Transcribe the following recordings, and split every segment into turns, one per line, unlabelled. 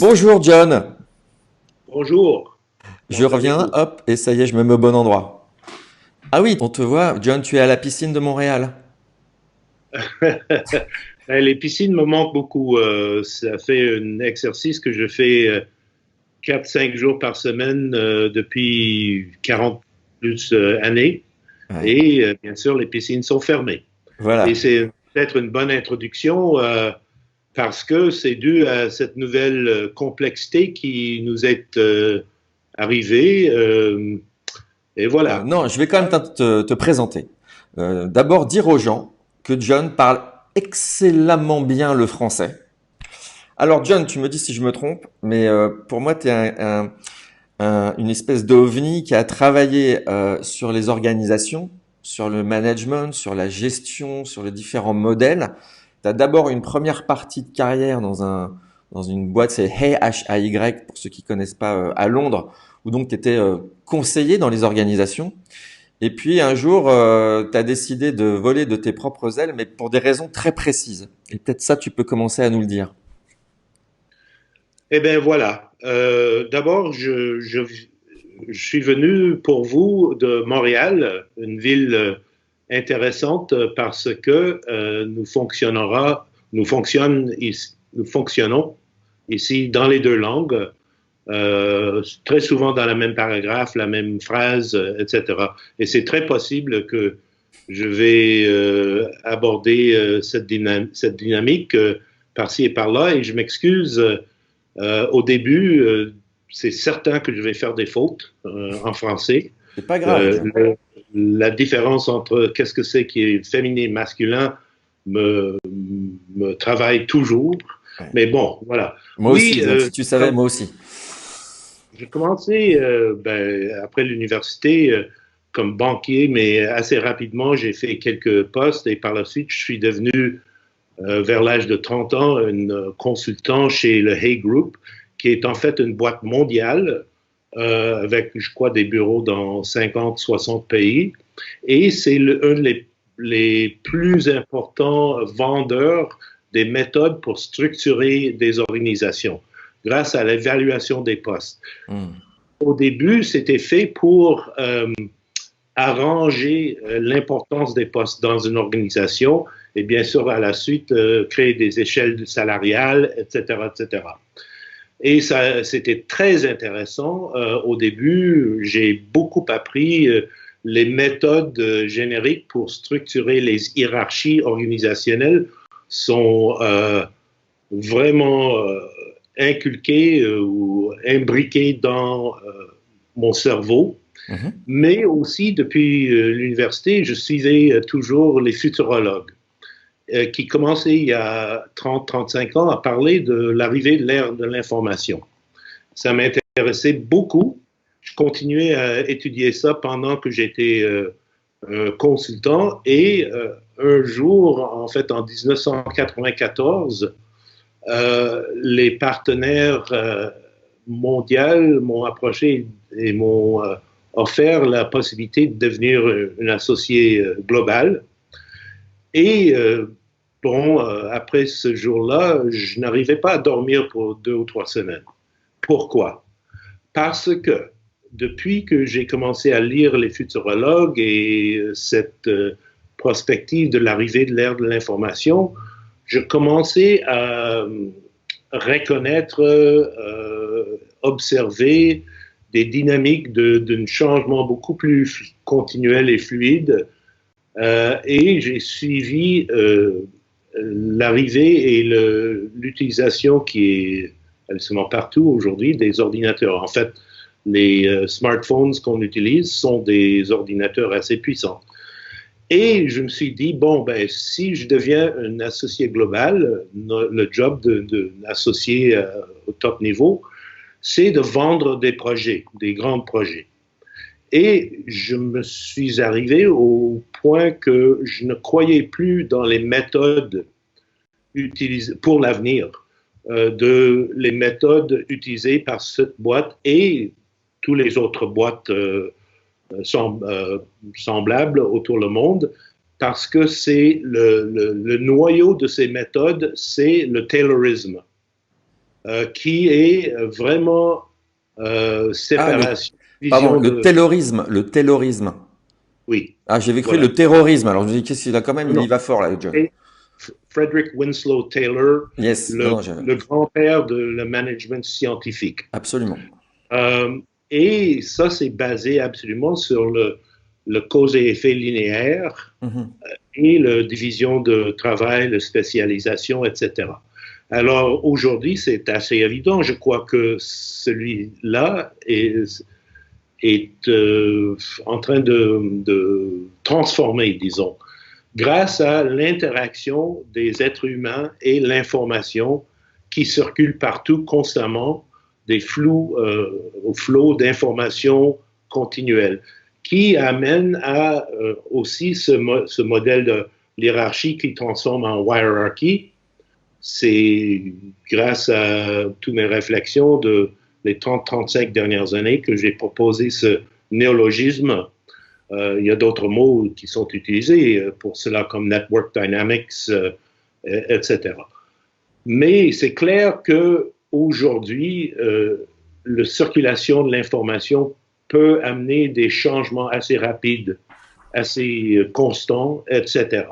Bonjour John,
Bonjour, comment
je reviens,
allez-vous?
hop, et ça y est, je me mets au bon endroit. Ah oui, on te voit, John, tu es à la piscine de Montréal.
Les piscines me manquent beaucoup. Ça fait un exercice que je fais 4-5 jours par semaine depuis 40 plus années.
Ouais,
Et bien sûr, les piscines sont fermées. Et
voilà.
c'est peut-être une bonne introduction parce que c'est dû à cette nouvelle complexité qui nous est arrivée. Et voilà.
Non, je vais quand même te présenter. D'abord, dire aux gens que John parle excellemment bien le français. Alors John, tu me dis si je me trompe, mais pour moi, tu es une espèce d'ovni qui a travaillé sur les organisations, sur le management, sur la gestion, sur les différents modèles. Tu as d'abord une première partie de carrière dans une boîte, c'est Hay, H-A-Y, pour ceux qui connaissent pas, à Londres, où donc tu étais conseiller dans les organisations. Et puis un jour, tu as décidé de voler de tes propres ailes, mais pour des raisons très précises. Et peut-être ça, tu peux commencer à nous le dire.
Eh bien voilà. D'abord, je suis venu pour vous de Montréal, une ville intéressante parce que nous fonctionnons ici dans les deux langues, très souvent dans la même paragraphe, la même phrase, etc. Et c'est très possible que je vais aborder cette dynamique par-ci et par-là, et je m'excuse au début, c'est certain que je vais faire des fautes en français.
C'est pas grave,
Euh,
John.
le- la différence entre qu'est-ce que c'est qui est féminin et masculin me travaille toujours.
Ouais.
Mais bon, voilà.
Moi aussi,
Oui,
donc si tu savais, moi aussi.
j'ai commencé après l'université comme banquier, mais assez rapidement, j'ai fait quelques postes et par la suite, je suis devenu vers l'âge de 30 ans, un consultant chez le Hay Group, qui est en fait une boîte mondiale avec, je crois, des bureaux dans 50, 60 pays. Et c'est un les plus importants vendeurs des méthodes pour structurer des organisations grâce à l'évaluation des postes.
Hmm.
Au début, c'était fait pour arranger l'importance des postes dans une organisation et bien sûr à la suite créer des échelles salariales, etc., etc. Et ça, c'était très intéressant. Au début, j'ai beaucoup appris les méthodes génériques pour structurer les hiérarchies organisationnelles sont vraiment inculquées ou imbriquées dans mon cerveau.
Mhm.
Mais aussi, depuis l'université, je suivais toujours les futurologues qui commençaient il y a 30-35 ans à parler de l'arrivée de l'ère de l'information. Ça m'intéressait beaucoup. Je continuais à étudier ça pendant que j'étais consultant et un jour, en fait en 1994, les partenaires mondiaux m'ont approché et m'ont offert la possibilité de devenir un associé global. Et bon, après ce jour-là, je n'arrivais pas à dormir pour 2 ou 3 semaines. Pourquoi? Parce que depuis que j'ai commencé à lire les futurologues et cette prospective de l'arrivée de l'ère de l'information, je commençais à reconnaître, observer des dynamiques d'un changement beaucoup plus continuel et fluide. Et j'ai suivi l'arrivée et l'utilisation qui est absolument partout aujourd'hui des ordinateurs. En fait, les smartphones qu'on utilise sont des ordinateurs assez puissants. Et je me suis dit, bon, ben, si je deviens un associé global, le job d'associé au top niveau, c'est de vendre des projets, des grands projets. Et je me suis arrivé au point que je ne croyais plus dans les méthodes utilisées pour l'avenir, les méthodes utilisées par cette boîte et toutes les autres boîtes semblables autour du monde, parce que c'est le noyau de ces méthodes, c'est le taylorisme. qui est vraiment
Ah,
séparation,
pardon,
vision de...
le taylorisme.
Oui,
Ah, j'avais cru
voilà.
le terrorisme. Alors, je me dis, qu'est-ce qu'il a quand même,
Non,
il y
non.
va fort, là, John.
Et Frederick Winslow Taylor,
Yes, non, non,
le grand-père de le management scientifique.
absolument.
Euh, et ça, c'est basé absolument sur le cause et effet linéaire
Mhm.
et la division de travail, la spécialisation, etc. Alors aujourd'hui, c'est assez évident. Je crois que celui-là est en train de transformer, disons, grâce à l'interaction des êtres humains et l'information qui circule partout constamment, des flous, au flot d'informations continuelles, qui amène à aussi ce modèle de hiérarchie qui transforme en hierarchy. C'est grâce à toutes mes réflexions de les 30-35 dernières années que j'ai proposé ce néologisme. Il y a d'autres mots qui sont utilisés pour cela, comme Network Dynamics, etc. Mais c'est clair qu'aujourd'hui, la circulation de l'information peut amener des changements assez rapides, assez constants, etc.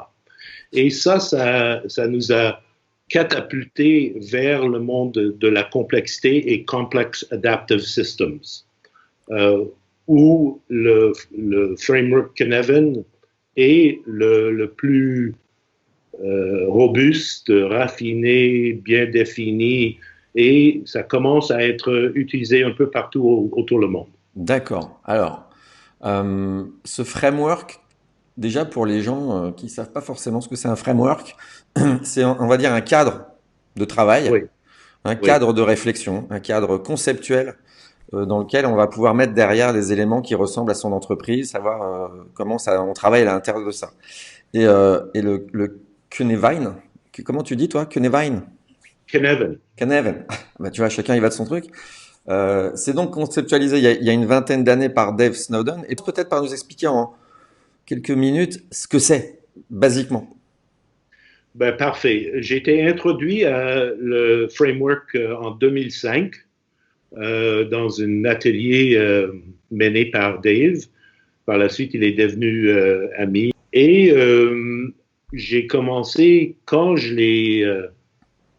Et ça nous a catapulté vers le monde de la complexité et Complex Adaptive Systems, euh, où le framework Cynefin est le plus robuste, raffiné, bien défini, et ça commence à être utilisé un peu partout autour du monde.
D'accord. Alors, ce framework, déjà pour les gens qui ne savent pas forcément ce que c'est un framework, c'est, on va dire, un cadre de travail,
Oui,
un
oui.
cadre de réflexion, un cadre conceptuel dans lequel on va pouvoir mettre derrière les éléments qui ressemblent à son entreprise, savoir comment ça, on travaille à l'intérieur de ça. Et le Cynefin, comment tu dis toi, Cynefin?
Cynefin.
Cynefin. Bah, tu vois, chacun il va de son truc. C'est donc conceptualisé il y a une vingtaine d'années par Dave Snowden, et peut-être par nous expliquer en quelques minutes ce que c'est, basiquement.
Ben, parfait. J'ai été introduit à le framework en 2005 dans un atelier mené par Dave. Par la suite, il est devenu ami. Et j'ai commencé, quand je l'ai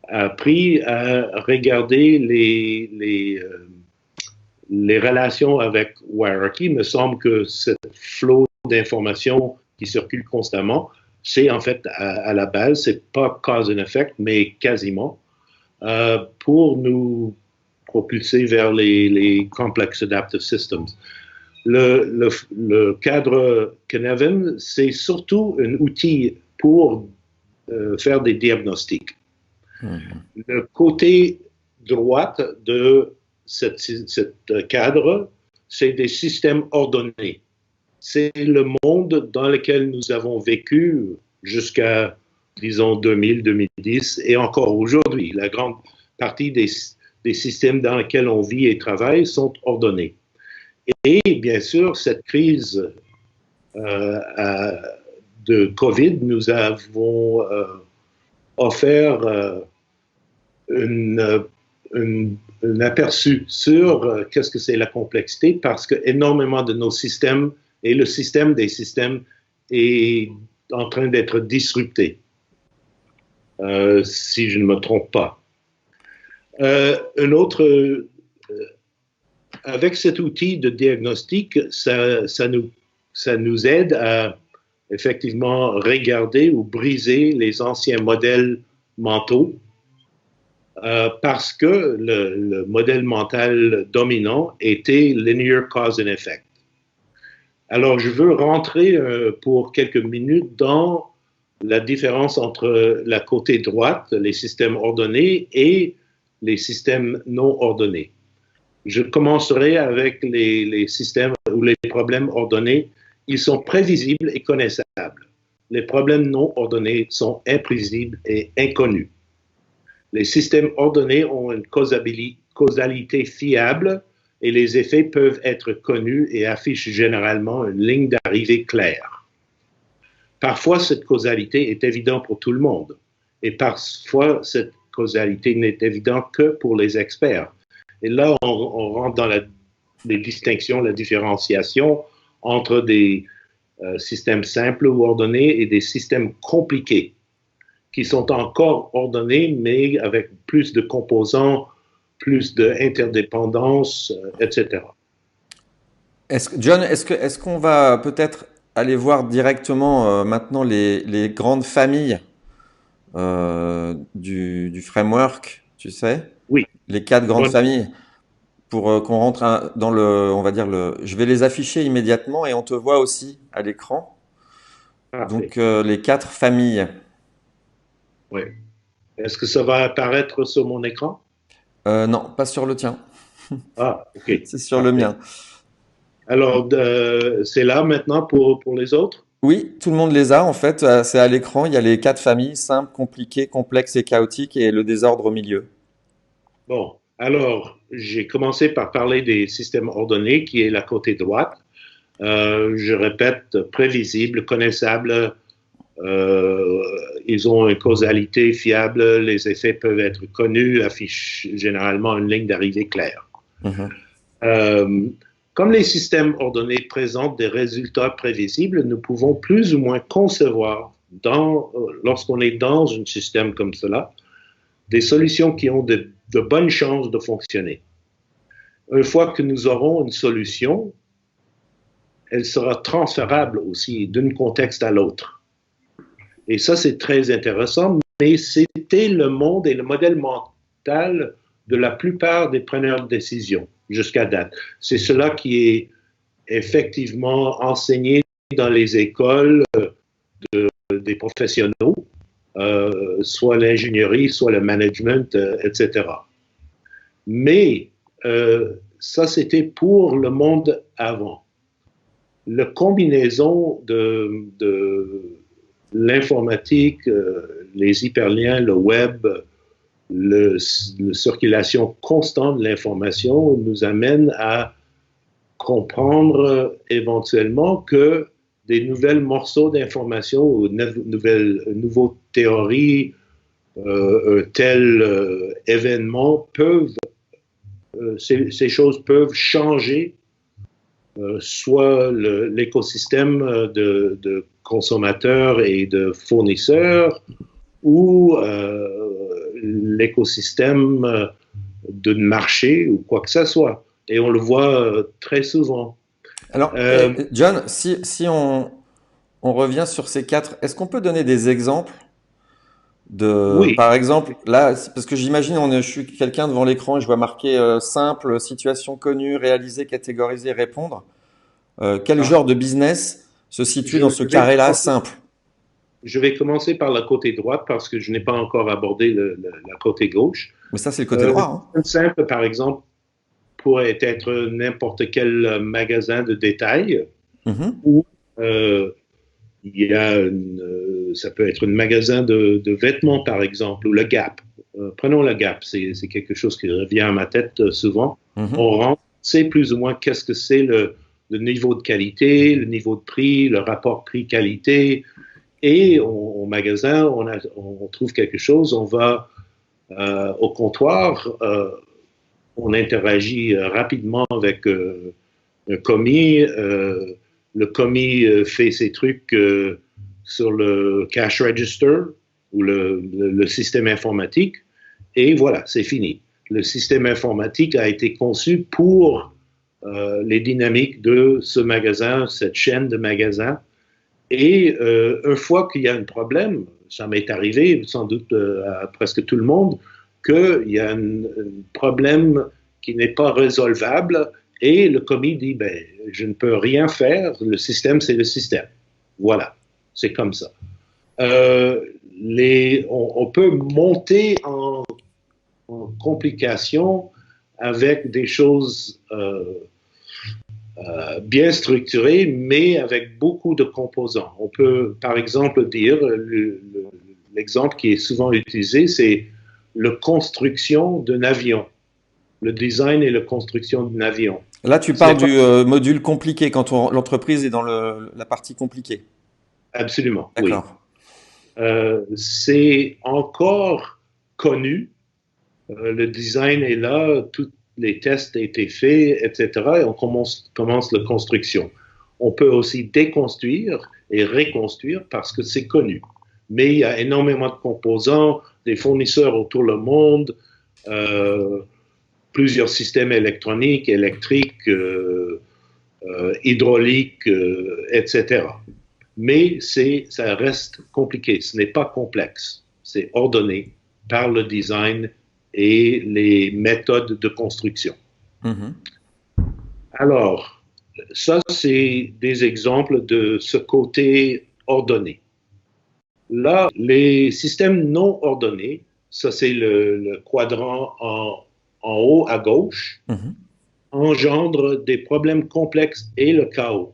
appris, à regarder les relations avec Hierarchy. Il me semble que ce flot d'informations qui circule constamment, c'est en fait à la base, c'est pas cause and effect, mais quasiment, pour nous propulser vers les complex adaptive systems. Le cadre Cynefin, c'est surtout un outil pour faire des diagnostics.
Mhm.
Le côté droite de cette cadre, c'est des systèmes ordonnés. C'est le monde dans lequel nous avons vécu jusqu'à, disons, 2000, 2010 et encore aujourd'hui. La grande partie des systèmes dans lesquels on vit et travaille sont ordonnés. Et bien sûr, cette crise de COVID, nous avons offert une, un aperçu sur qu'est-ce que c'est la complexité parce que énormément de nos systèmes et le système des systèmes est en train d'être disrupté, si je ne me trompe pas. Un autre, avec cet outil de diagnostic, ça nous aide à effectivement regarder ou briser les anciens modèles mentaux parce que le modèle mental dominant était linear cause and effect. Alors, je veux rentrer pour quelques minutes dans la différence entre la côté droite, les systèmes ordonnés, et les systèmes non ordonnés. Je commencerai avec les systèmes ou les problèmes ordonnés. Ils sont prévisibles et connaissables. Les problèmes non ordonnés sont imprévisibles et inconnus. Les systèmes ordonnés ont une causalité fiable et les effets peuvent être connus et affichent généralement une ligne d'arrivée claire. Parfois, cette causalité est évidente pour tout le monde et parfois, cette causalité n'est évidente que pour les experts. Et là, on rentre dans les distinctions, la différenciation entre des systèmes simples ou ordonnés et des systèmes compliqués qui sont encore ordonnés, mais avec plus de composants, plus d'interdépendance, etc.
John, est-ce qu'on va peut-être aller voir directement maintenant les grandes familles du framework, tu sais,
Oui,
les 4 grandes
bon,
familles, pour qu'on rentre dans on va dire je vais les afficher immédiatement et on te voit aussi à l'écran.
parfait.
Donc les 4 familles.
Oui. Est-ce que ça va apparaître sur mon écran?
Non, pas sur le tien,
Ah, OK,
c'est sur le
parfait.
mien.
Alors, c'est là maintenant pour les autres?
Oui, tout le monde les a en fait. C'est à l'écran. Il y a les 4 familles, simples, compliquées, complexes et chaotiques, et le désordre au milieu.
Bon, alors, j'ai commencé par parler des systèmes ordonnés, qui est la côté droite. Je répète, prévisible, connaissable, euh, ils ont une causalité fiable, les effets peuvent être connus, affichent généralement une ligne d'arrivée claire.
Mhm.
Euh, Comme les systèmes ordonnés présentent des résultats prévisibles, nous pouvons plus ou moins concevoir, lorsqu'on est dans un système comme cela, des solutions qui ont de bonnes chances de fonctionner. Une fois que nous aurons une solution, elle sera transférable aussi d'un contexte à l'autre. Et ça, c'est très intéressant, mais c'était le monde et le modèle mental de la plupart des preneurs de décision jusqu'à date. C'est cela qui est effectivement enseigné dans les écoles des professionnels, soit l'ingénierie, soit le management, etc. Mais ça, c'était pour le monde avant. La combinaison de l'informatique, les hyperliens, le web, la circulation constante de l'information nous amène à comprendre éventuellement que des nouvelles morceaux d'information ou nouveaux théories, un tel événement peuvent, ces choses peuvent changer soit l'écosystème de consommateurs et de fournisseurs ou l'écosystème de marché ou quoi que ce soit. Et on le voit très souvent.
Alors, John, si on revient sur ces 4, est-ce qu'on peut donner des exemples
Oui,
par exemple, là, parce que j'imagine, je suis quelqu'un devant l'écran et je vois marqué simple, situation connue, réaliser, catégoriser, répondre. Quel
ah,
genre de business se situe
je,
dans ce
je vais
carré-là
commencer,
simple?
je vais commencer par la côté droite parce que je n'ai pas encore abordé la côté gauche.
Mais ça, c'est le côté droit, hein.
Un simple, par exemple, pourrait être n'importe quel magasin de détail
Mhm.
où euh, il y a ça peut être un magasin de vêtements, par exemple, ou le Gap. Prenons le Gap, c'est quelque chose qui revient à ma tête souvent.
Mhm.
On rentre, sait plus ou moins qu'est-ce que c'est le niveau de qualité, le niveau de prix, le rapport prix-qualité. Et au magasin, on trouve quelque chose, on va au comptoir, on interagit rapidement avec un commis. Le commis fait ses trucs sur le cash register ou le système informatique et voilà, c'est fini. Le système informatique a été conçu pour les dynamiques de ce magasin, cette chaîne de magasins. Et une fois qu'il y a un problème, ça m'est arrivé sans doute à presque tout le monde, qu'il y a un problème qui n'est pas résolvable et le commis dit, ben, je ne peux rien faire, le système, c'est le système. Voilà, c'est comme ça. Euh, on peut monter en complication avec des choses bien structurées, mais avec beaucoup de composants. On peut, par exemple, dire, l'exemple qui est souvent utilisé, c'est la construction d'un avion, le design et la construction d'un avion.
Là, tu
Ce
parles
n'est pas
du module compliqué quand l'entreprise est dans la partie compliquée.
absolument, oui.
D'accord.
C'est encore connu. Le design est là, tous les tests ont été faits, etc. Et on commence la construction. On peut aussi déconstruire et reconstruire parce que c'est connu. Mais il y a énormément de composants, des fournisseurs autour du monde, plusieurs systèmes électroniques, électriques, hydrauliques, etc. Mais ça reste compliqué. Ce n'est pas complexe. C'est ordonné par le design et les méthodes de construction.
Mhm.
Alors, ça, c'est des exemples de ce côté ordonné. Là, les systèmes non ordonnés, ça c'est le quadrant en haut à gauche,
Mhm.
engendrent des problèmes complexes et le chaos.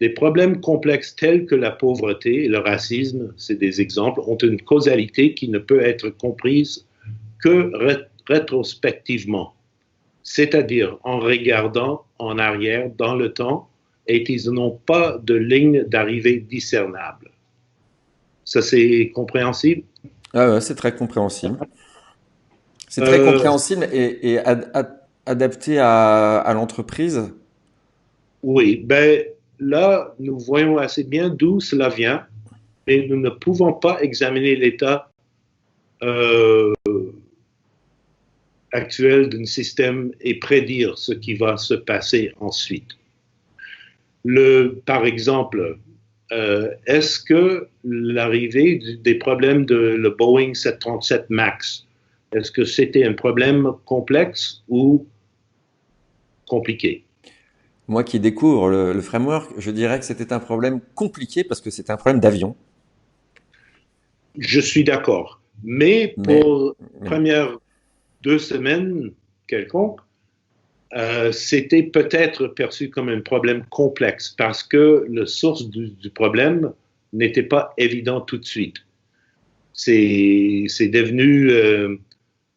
Des problèmes complexes tels que la pauvreté et le racisme, c'est des exemples, ont une causalité qui ne peut être comprise que rétrospectivement, c'est-à-dire en regardant en arrière dans le temps et qu'ils n'ont pas de ligne d'arrivée discernable. Ça, c'est compréhensible?
Ah ouais, c'est très compréhensible. C'est très
Euh,
compréhensible et adapté à l'entreprise.
oui, ben là, nous voyons assez bien d'où cela vient, mais nous ne pouvons pas examiner l'état euh, actuel d'un système et prédire ce qui va se passer ensuite. Par exemple, est-ce que l'arrivée des problèmes de le Boeing 737 MAX, est-ce que c'était un problème complexe ou compliqué?
Moi qui découvre le framework, je dirais que c'était un problème compliqué parce que c'est un problème d'avion.
Je suis d'accord. Mais
Mais,
pour les
mais non.
premières 2 semaines quelconques, c'était peut-être perçu comme un problème complexe parce que la source du problème n'était pas évident tout de suite. C'est devenu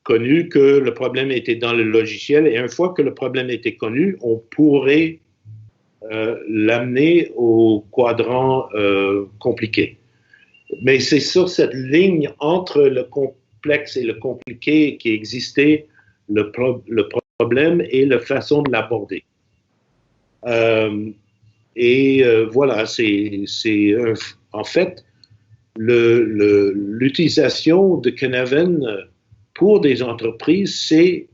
connu que le problème était dans le logiciel et une fois que le problème était connu, on pourrait l'amener au quadrant compliqué. Mais c'est sur cette ligne entre le complexe et le compliqué qui existait le problème et la façon de l'aborder. Euh, voilà, en fait l'utilisation de Cynefin pour des entreprises, c'est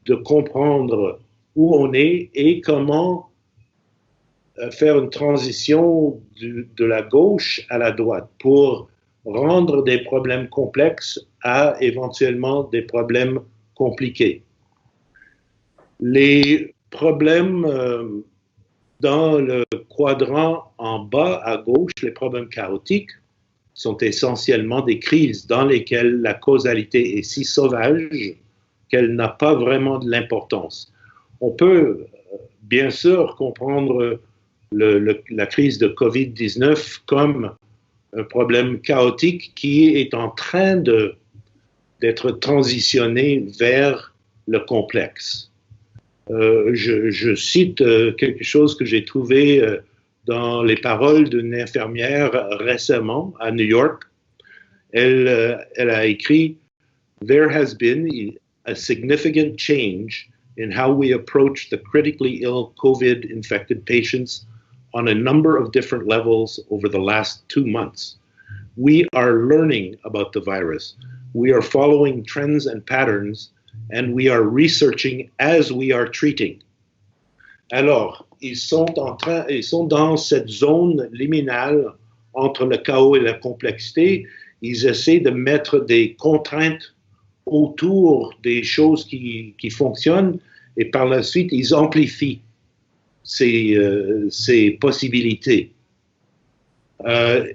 de comprendre où on est et comment faire une transition de la gauche à la droite pour rendre des problèmes complexes à éventuellement des problèmes compliqués. Les problèmes dans le quadrant en bas à gauche, les problèmes chaotiques, sont essentiellement des crises dans lesquelles la causalité est si sauvage qu'elle n'a pas vraiment de l'importance. On peut bien sûr comprendre la crise de COVID-19 comme un problème chaotique qui est en train d'être transitionné vers le complexe. Je cite quelque chose que j'ai trouvé dans les paroles d'une infirmière récemment à New York. Elle a écrit There has been a significant change in how we approach the critically ill COVID infected patients on a number of different levels over the last 2 months. We are learning about the virus. We are following trends and patterns, and we are researching as we are treating. Alors, ils sont dans cette zone liminale entre le chaos et la complexité. Ils essaient de mettre des contraintes autour des choses qui fonctionnent et par la suite, ils amplifient ces possibilités.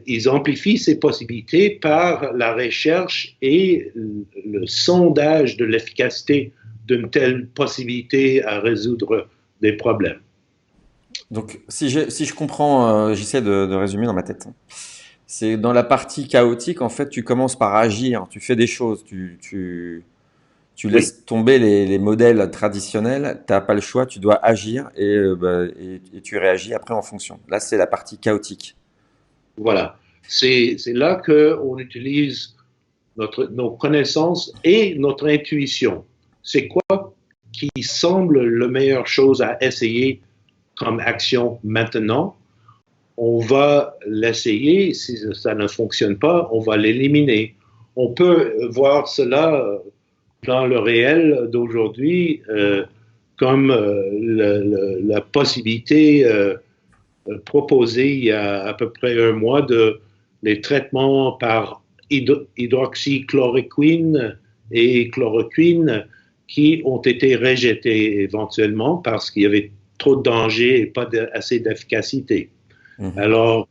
Ils amplifient ces possibilités par la recherche et le sondage de l'efficacité d'une telle possibilité à résoudre des problèmes.
Donc, si je comprends, j'essaie de résumer dans ma tête. C'est dans la partie chaotique, en fait, tu commences par agir, tu fais des choses, tu
Oui,
laisses tomber les modèles traditionnels, tu n'as pas le choix, tu dois agir et tu réagis après en fonction. Là, c'est la partie chaotique.
voilà. C'est là qu'on utilise nos connaissances et notre intuition. C'est quoi qui semble la meilleure chose à essayer comme action maintenant? On va l'essayer. Si ça ne fonctionne pas, on va l'éliminer. On peut voir cela dans le réel d'aujourd'hui comme la possibilité proposée il y a à peu près un mois de les traitements par hydroxychloroquine et chloroquine qui ont été rejetés éventuellement parce qu'il y avait trop de danger et pas assez d'efficacité. Alors,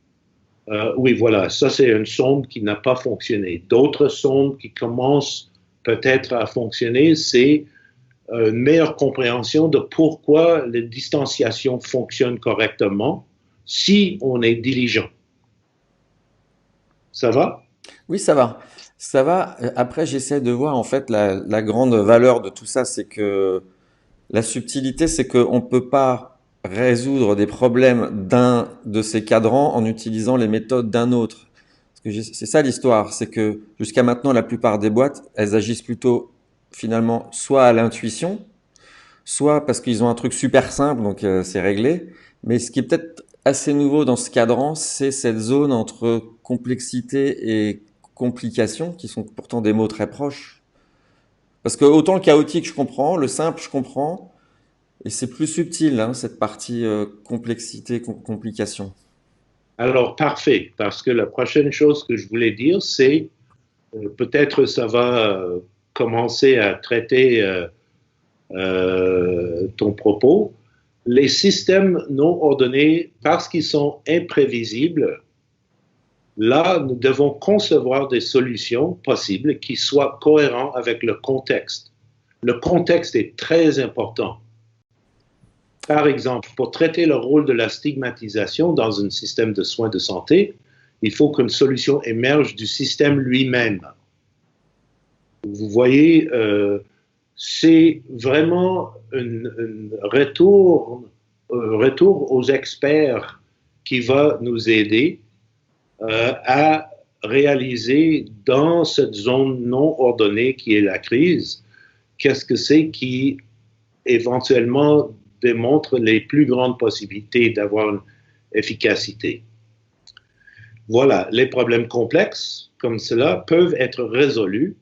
oui, voilà, ça c'est une sonde qui n'a pas fonctionné. D'autres sondes qui commencent peut-être à fonctionner, c'est une meilleure compréhension de pourquoi la distanciation fonctionne correctement si on est diligent. Ça va?
Oui, ça va. Ça va. Après, j'essaie de voir en fait la grande valeur de tout ça, c'est que la subtilité, c'est qu'on ne peut pas résoudre des problèmes d'un de ces cadrans en utilisant les méthodes d'un autre. C'est ça l'histoire, c'est que jusqu'à maintenant, la plupart des boîtes, elles agissent plutôt finalement soit à l'intuition, soit parce qu'ils ont un truc super simple, donc c'est réglé. Mais ce qui est peut-être assez nouveau dans ce cadran, c'est cette zone entre complexité et complication, qui sont pourtant des mots très proches. Parce que autant le chaotique, je comprends, le simple, je comprends, et c'est plus subtil, hein, cette partie complexité, complication.
Alors, parfait, parce que la prochaine chose que je voulais dire, c'est peut-être ça va commencer à traiter ton propos. Les systèmes non ordonnés, parce qu'ils sont imprévisibles, là, nous devons concevoir des solutions possibles qui soient cohérentes avec le contexte. Le contexte est très important. Par exemple, pour traiter le rôle de la stigmatisation dans un système de soins de santé, il faut qu'une solution émerge du système lui-même. Vous voyez, c'est vraiment un retour aux experts qui va nous aider à réaliser dans cette zone non ordonnée qui est la crise, qu'est-ce que c'est qui éventuellement démontre les plus grandes possibilités d'avoir une efficacité. Voilà, les problèmes complexes comme cela peuvent être résolus,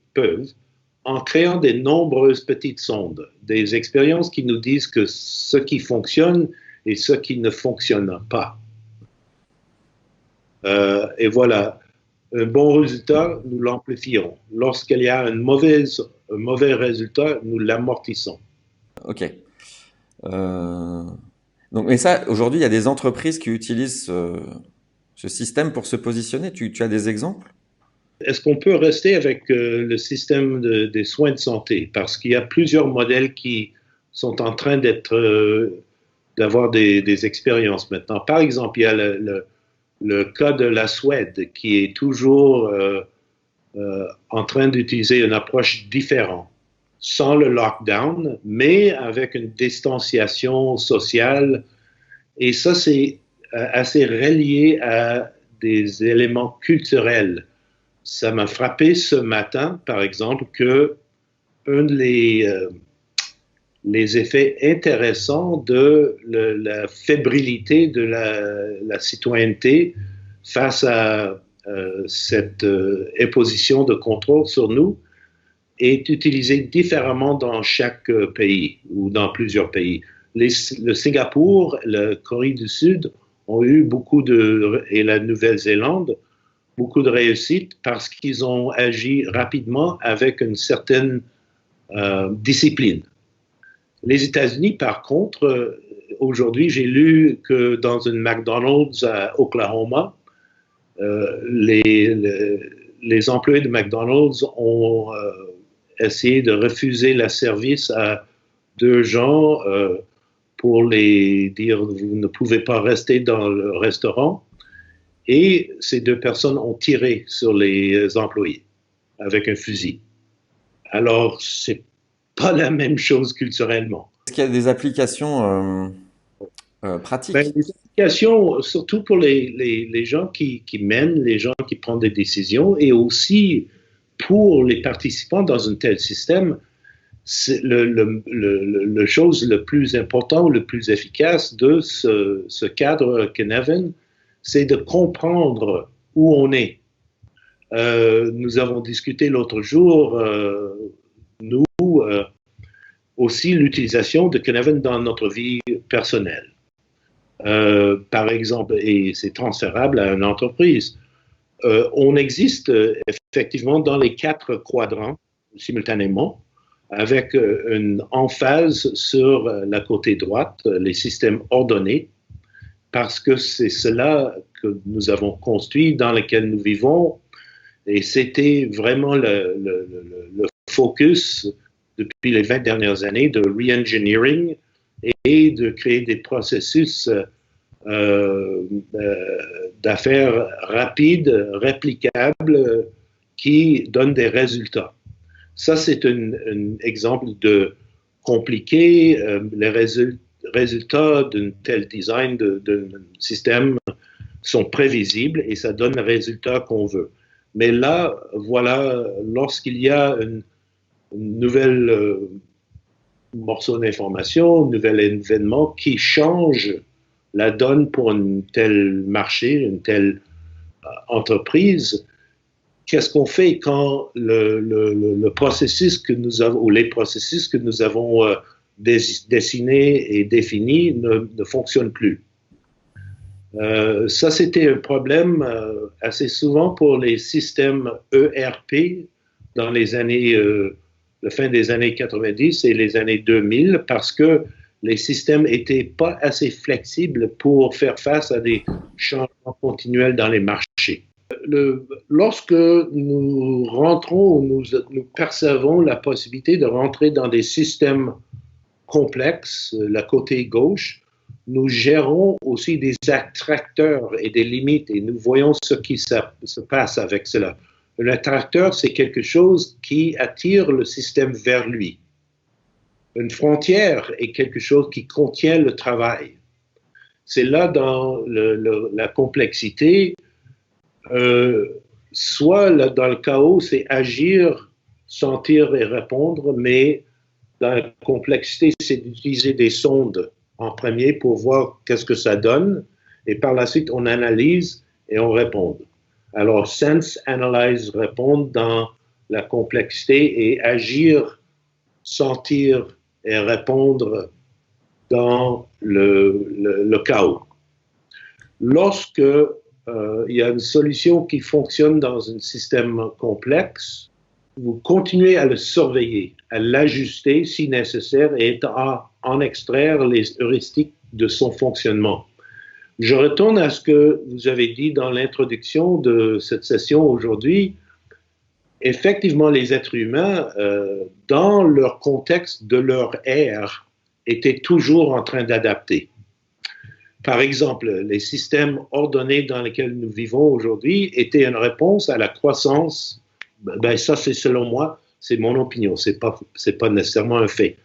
en créant de nombreuses petites sondes, des expériences qui nous disent que ce qui fonctionne et ce qui ne fonctionne pas. Et voilà, un bon résultat, nous l'amplifions. Lorsqu'il y a un mauvais résultat, nous l'amortissons.
Ok. Donc, mais ça, aujourd'hui, il y a des entreprises qui utilisent ce système pour se positionner. Tu as des exemples?
Est-ce qu'on peut rester avec le système des soins de santé? Parce qu'il y a plusieurs modèles qui sont en train d'avoir des expériences maintenant. Par exemple, il y a le cas de la Suède qui est toujours en train d'utiliser une approche différente, sans le lockdown, mais avec une distanciation sociale. Et ça, c'est assez relié à des éléments culturels. Ça m'a frappé ce matin, par exemple, que un des les effets intéressants de la fébrilité de la citoyenneté face à cette imposition de contrôle sur nous est utilisé différemment dans chaque pays ou dans plusieurs pays. Le Singapour, la Corée du Sud ont eu et la Nouvelle-Zélande, beaucoup de réussite parce qu'ils ont agi rapidement avec une certaine discipline. Les États-Unis, par contre, aujourd'hui, j'ai lu que dans une McDonald's à Oklahoma, les employés de McDonald's ont essayé de refuser le service à deux gens pour les dire vous ne pouvez pas rester dans le restaurant. Et ces deux personnes ont tiré sur les employés avec un fusil. Alors, c'est pas la même chose culturellement.
Est-ce qu'il y a des applications pratiques?
Ben, les applications, surtout pour les gens qui mènent, les gens qui prennent des décisions, et aussi pour les participants dans un tel système, c'est le chose le plus important, le plus efficace de ce cadre Cynefin, c'est de comprendre où on est. Nous avons discuté l'autre jour, aussi l'utilisation de Cynefin dans notre vie personnelle. Par exemple, et c'est transférable à une entreprise. On existe effectivement dans les 4 quadrants simultanément, avec une emphase sur la côté droite, les systèmes ordonnés, parce que c'est cela que nous avons construit, dans lequel nous vivons, et c'était vraiment le focus depuis les 20 dernières années de re-engineering et de créer des processus d'affaires rapides, réplicables, qui donnent des résultats. Ça, c'est un exemple de compliqué. Les résultats d'un tel design d'un système sont prévisibles et ça donne le résultat qu'on veut. Mais là, voilà, lorsqu'il y a une nouvelle morceau d'information, un nouvel événement qui change la donne pour un tel marché, une telle entreprise, qu'est-ce qu'on fait quand le processus que nous avons, ou les processus que nous avons dessinés et définis ne fonctionnent plus? Ça, c'était un problème assez souvent pour les systèmes ERP dans les années, la fin des années 90 et les années 2000, parce que les systèmes n'étaient pas assez flexibles pour faire face à des changements continuels dans les marchés. Lorsque nous rentrons, nous percevons la possibilité de rentrer dans des systèmes complexes, la côté gauche, nous gérons aussi des attracteurs et des limites et nous voyons ce qui se passe avec cela. Un attracteur, c'est quelque chose qui attire le système vers lui. Une frontière est quelque chose qui contient le travail. C'est là dans la complexité. Soit dans le chaos, c'est agir, sentir et répondre, mais dans la complexité, c'est d'utiliser des sondes en premier pour voir qu'est-ce que ça donne, et par la suite, on analyse et on répond. Alors, sense, analyze, répondre dans la complexité et agir, sentir et répondre dans le chaos. Lorsque il y a une solution qui fonctionne dans un système complexe, vous continuez à le surveiller, à l'ajuster si nécessaire et à en extraire les heuristiques de son fonctionnement. Je retourne à ce que vous avez dit dans l'introduction de cette session aujourd'hui. Effectivement, les êtres humains, dans leur contexte de leur ère, étaient toujours en train d'adapter. Par exemple, les systèmes ordonnés dans lesquels nous vivons aujourd'hui étaient une réponse à la croissance. Ben ça, c'est selon moi, c'est mon opinion, c'est pas nécessairement un fait.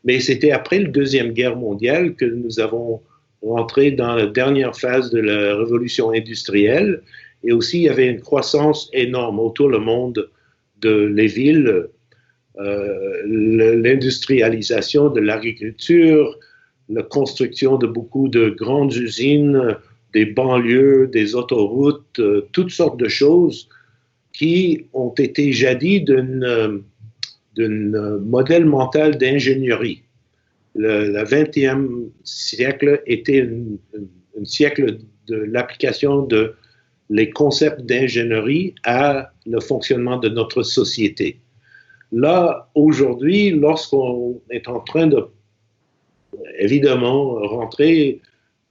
Mais c'était après la Deuxième Guerre mondiale que nous avons rentré dans la dernière phase de la révolution industrielle, et aussi il y avait une croissance énorme autour du monde les villes, l'industrialisation de l'agriculture, la construction de beaucoup de grandes usines, des banlieues, des autoroutes, toutes sortes de choses qui ont été jadis d'un modèle mental d'ingénierie. Le 20e siècle était un siècle de l'application de les concepts d'ingénierie à le fonctionnement de notre société. Là, aujourd'hui, lorsqu'on est en train de, évidemment, rentrer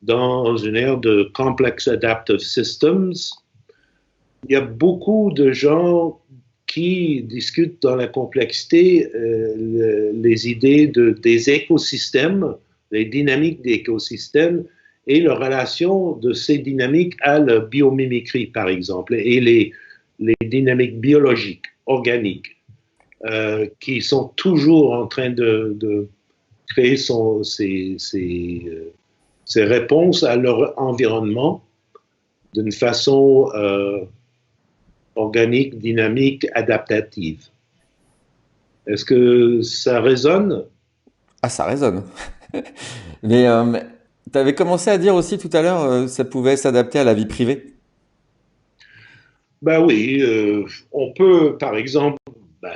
dans une ère de Complex Adaptive Systems, il y a beaucoup de gens qui discutent dans la complexité les idées des écosystèmes, les dynamiques d'écosystèmes et la relation de ces dynamiques à la biomimicrie, par exemple, et les dynamiques biologiques, organiques, qui sont toujours en train de créer ces réponses à leur environnement d'une façon organique, dynamique, adaptative. Est-ce que ça résonne?
Ah, ça résonne. Mais tu avais commencé à dire aussi tout à l'heure, ça pouvait s'adapter à la vie privée.
Ben oui, on peut, par exemple, ben,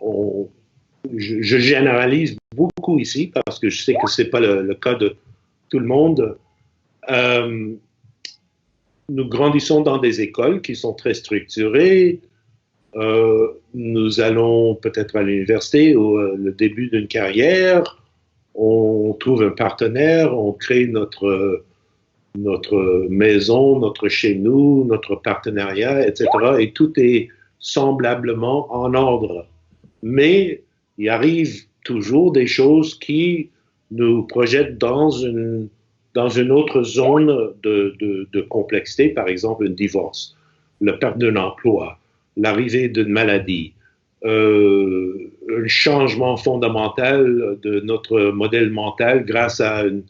on, je généralise beaucoup ici parce que je sais que c'est pas le cas de tout le monde. Euh, nous grandissons dans des écoles qui sont très structurées. Nous allons peut-être à l'université ou le début d'une carrière. On trouve un partenaire, on crée notre maison, notre chez nous, notre partenariat, etc. Et tout est semblablement en ordre. Mais il arrive toujours des choses qui nous projettent dans une autre zone de complexité, par exemple un divorce, la perte d'un emploi, l'arrivée d'une maladie, un changement fondamental de notre modèle mental grâce à un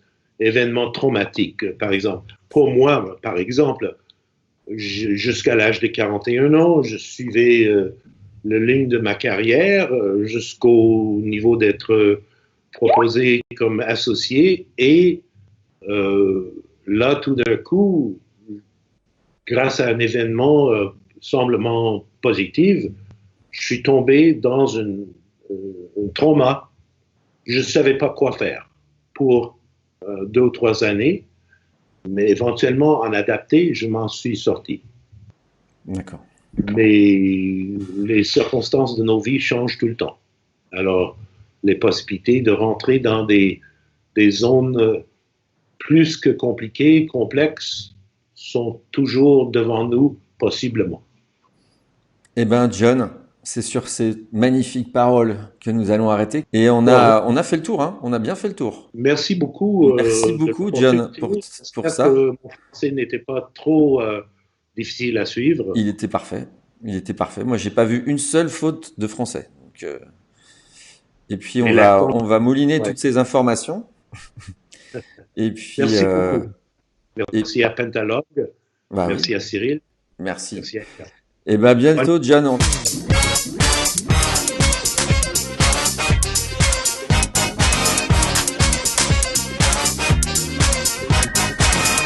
événement traumatique, par exemple. Pour moi, par exemple, jusqu'à l'âge de 41 ans, je suivais le ligne de ma carrière jusqu'au niveau d'être proposé comme associé et là, tout d'un coup, grâce à un événement semblement positif, je suis tombé dans un trauma. Je ne savais pas quoi faire pour 2 ou 3 années, mais éventuellement, en adapté, je m'en suis sorti.
D'accord.
Mais les circonstances de nos vies changent tout le temps. Alors, les possibilités de rentrer dans des zones plus que compliquées, complexes, sont toujours devant nous, possiblement.
Eh ben, John, c'est sur ces magnifiques paroles que nous allons arrêter. Et
Bon,
on a fait le tour, hein. On a bien fait le tour.
merci beaucoup
Merci
de
beaucoup, John,
l'opportunité.
pour
J'espère
ça.
que mon français n'était pas trop difficile à suivre.
Il était parfait. Il était parfait. Moi, j'ai pas vu une seule faute de français. Donc, et puis,
Mais l'accent,
on va mouliner
ouais.
toutes ces informations. Et puis,
Merci beaucoup.
et,
Merci à Pentalogue.
bah oui,
Merci à Cyril.
merci.
Merci à Kat.
Et ben,
Bonne
bientôt, John.